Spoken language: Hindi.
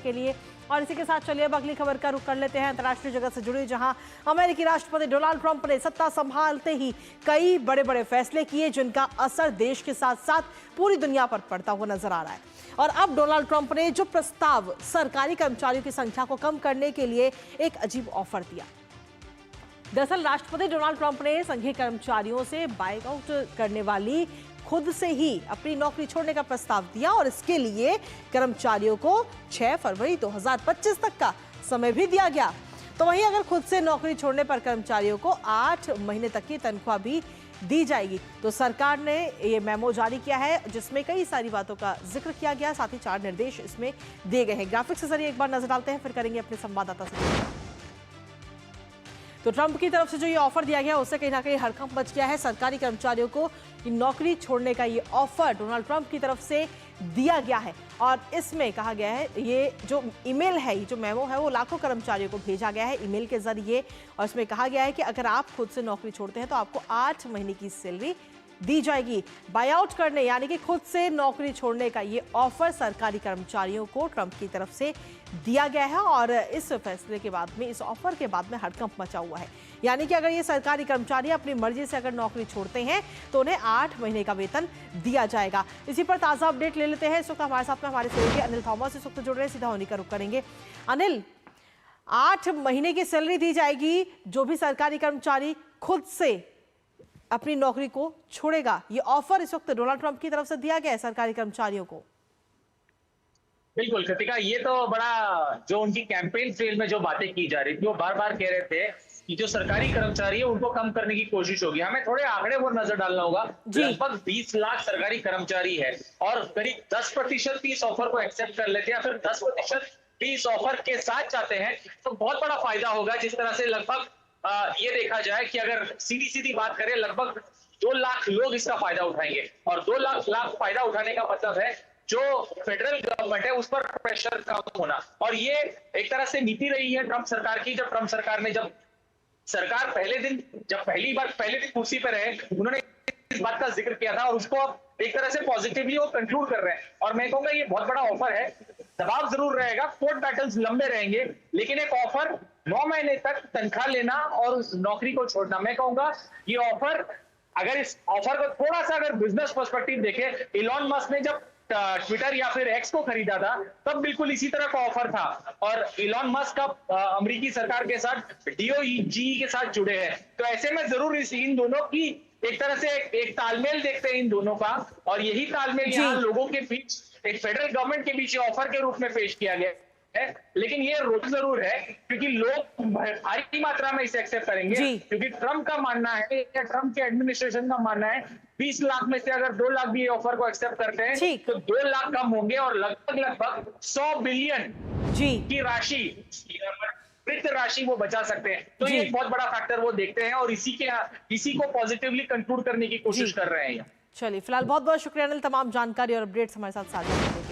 के लिए। और इसी के साथ चलिए अब अगली खबर का रुख कर लेते हैं अंतर्राष्ट्रीय जगत से जुड़ी, जहां अमेरिकी राष्ट्रपति डोनाल्ड ट्रंप ने सत्ता संभालते ही कई बड़े बड़े फैसले किए जिनका असर देश के साथ साथ पूरी दुनिया पर पड़ता हुआ नजर आ रहा है। और अब डोनाल्ड ट्रंप ने जो प्रस्ताव सरकारी कर्मचारियों की संख्या को कम करने के लिए एक अजीब ऑफर दिया। दरअसल राष्ट्रपति डोनाल्ड ट्रंप ने संघीय कर्मचारियों से बाइकआउट करने वाली खुद से ही अपनी नौकरी छोड़ने का प्रस्ताव दिया और इसके लिए कर्मचारियों को 6 फरवरी 2025 तक का समय भी दिया गया। तो वहीं अगर खुद से नौकरी छोड़ने पर कर्मचारियों को 8 महीने तक की तनख्वाह भी दी जाएगी। तो सरकार ने ये मेमो जारी किया है जिसमें कई सारी बातों का जिक्र किया गया, साथ ही 4 निर्देश इसमें दिए गए हैं। ग्राफिक्स के जरिए एक बार नजर डालते हैं, फिर करेंगे अपने संवाददाता से। तो ट्रंप की तरफ से जो ये ऑफर दिया गया उससे कहीं ना कहीं हड़कंप मच गया है। सरकारी कर्मचारियों को नौकरी छोड़ने का ये ऑफर डोनाल्ड ट्रंप की तरफ से दिया गया है और इसमें कहा गया है, ये जो ईमेल है, ये जो मेमो है वो लाखों कर्मचारियों को भेजा गया है ईमेल के जरिए। और इसमें कहा गया है कि अगर आप खुद से नौकरी छोड़ते हैं तो आपको 8 महीने की सैलरी दी जाएगी। बायआउट करने यानी कि खुद से नौकरी छोड़ने का ये ऑफर सरकारी कर्मचारियों को ट्रंप की तरफ से दिया गया है और इस फैसले के बाद में, इस ऑफर के बाद में हड़कंप मचा हुआ है। यानी कि अगर ये सरकारी कर्मचारी अपनी मर्जी से अगर नौकरी छोड़ते हैं तो उन्हें 8 महीने का वेतन दिया जाएगा। इसी पर ताजा अपडेट ले लेते हैं। इस वक्त हमारे साथ में हमारे सहयोगी अनिल थॉमस इस वक्त जुड़ रहे हैं, सीधा उन्हीं का रुख करेंगे। अनिल, 8 महीने की सैलरी दी जाएगी जो भी सरकारी कर्मचारी खुद से अपनी नौकरी को छोड़ेगा। ये ऑफर इस वक्त डोनाल्ड ट्रंप की तरफ से दिया गया है सरकारी कर्मचारियों को। बिल्कुल कृतिका, ये तो बड़ा जो उनकी कैंपेन ट्रेल में जो बातें की जा रही थी, वो बार बार कह रहे थे कि जो सरकारी कर्मचारी है उनको कम करने की कोशिश होगी। हमें थोड़े आंकड़े पर नजर डालना होगा। लगभग 20 लाख सरकारी कर्मचारी है और करीब 10% भी इस ऑफर को एक्सेप्ट कर लेते हैं या फिर 10% भी इस ऑफर के साथ जाते हैं तो बहुत बड़ा फायदा होगा। जिस तरह से लगभग ये देखा जाए कि अगर सीधी सीधी बात करें, लगभग 2 लाख लोग इसका फायदा उठाएंगे और 2 लाख फायदा उठाने का मतलब है जो फेडरल गवर्नमेंट है उस पर प्रेशर कम होना। और ये एक तरह से नीति रही है ट्रंप सरकार की। जब ट्रंप सरकार ने जब पहले दिन कुर्सी पर रहे, उन्होंने इस बात का जिक्र किया था और उसको अब एक तरह से पॉजिटिवली वो कंक्लूड कर रहे हैं। और मैं कहूंगा ये बहुत बड़ा ऑफर है। दबाव जरूर रहेगा, कोर्ट बैटल्स लंबे रहेंगे, लेकिन एक ऑफर 9 महीने तक तनख्वाह लेना और उस नौकरी को छोड़ना, मैं कहूंगा ये ऑफर, अगर इस ऑफर को थोड़ा सा अगर बिजनेस पर्सपेक्टिव देखे, इलॉन मस्क ने जब ट्विटर या फिर एक्स को खरीदा था तब बिल्कुल इसी तरह का ऑफर था और इलॉन मस्क अब अमेरिकी सरकार के साथ DOGE के साथ जुड़े हैं। तो ऐसे में जरूर इन दोनों की एक तरह से एक तालमेल देखते हैं इन दोनों का, और यही तालमेल यहाँ लोगों के बीच, एक फेडरल गवर्नमेंट के बीच ऑफर के रूप में पेश किया गया है। लेकिन ये रोक जरूर है क्योंकि लोग भारी मात्रा में इसे एक्सेप्ट करेंगे, क्योंकि ट्रंप का मानना है या ट्रंप के एडमिनिस्ट्रेशन का मानना है 20 लाख में से अगर 2 लाख भी ये ऑफर को एक्सेप्ट करते हैं तो 2 लाख कम होंगे और लगभग 100 बिलियन की राशि, वित्त राशि वो बचा सकते हैं। तो ये एक बहुत बड़ा फैक्टर वो देखते हैं और इसी को पॉजिटिवली कंक्लूड करने की कोशिश कर रहे हैं। चलिए, फिलहाल बहुत बहुत शुक्रिया अनिल, तमाम जानकारी और अपडेट्स हमारे साथ साझा करने के लिए।